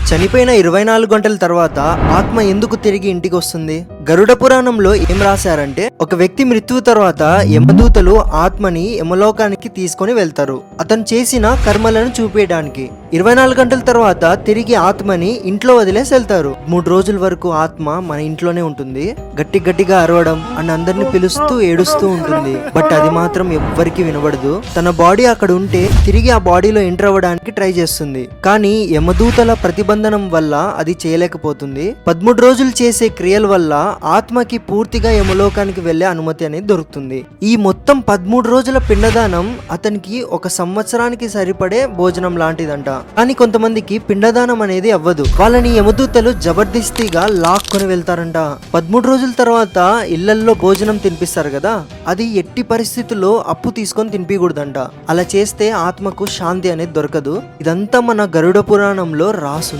చనిపోయిన 24 గంటల తర్వాత ఆత్మ ఎందుకు తిరిగి ఇంటికి వస్తుంది? గరుడ పురాణంలో ఏం రాశారంటే, ఒక వ్యక్తి మృత్యువు తర్వాత యమదూతలు ఆత్మని యమలోకానికి తీసుకొని వెళ్తారు, అతను చేసిన కర్మలను చూపేయడానికి. 24 గంటల తర్వాత తిరిగి ఆత్మని ఇంట్లో వదిలేసి వెళ్తారు. 3 రోజుల వరకు ఆత్మ మన ఇంట్లోనే ఉంటుంది. గట్టిగా అరవడం అండ్ అందరిని పిలుస్తూ ఏడుస్తూ ఉంటుంది. బట్ అది మాత్రం ఎవ్వరికి వినబడదు. తన బాడీ అక్కడ ఉంటే తిరిగి ఆ బాడీలో ఎంటర్ అవ్వడానికి ట్రై చేస్తుంది. కానీ యమదూతల ప్రతిబంధనం వల్ల అది చేయలేకపోతుంది. 13 రోజులు చేసే క్రియల వల్ల ఆత్మకి పూర్తిగా యమలోకానికి వెళ్లే అనుమతి అనేది దొరుకుతుంది. ఈ మొత్తం 13 రోజుల పిండదానం అతనికి 1 సంవత్సరానికి సరిపడే భోజనం లాంటిదంట. కానీ కొంతమందికి పిండదానం అనేది అవ్వదు. వాళ్ళని యమదూతలు జబర్దస్తిగా లాక్కొని వెళ్తారంట. 13 రోజుల తర్వాత ఇళ్లల్లో భోజనం తినిపిస్తారు కదా, అది ఎట్టి పరిస్థితుల్లో అప్పు తీసుకొని తినిపించకూడదంట. అలా చేస్తే ఆత్మకు శాంతి అనేది దొరకదు. ఇదంతా మన గరుడ పురాణంలో రాసు.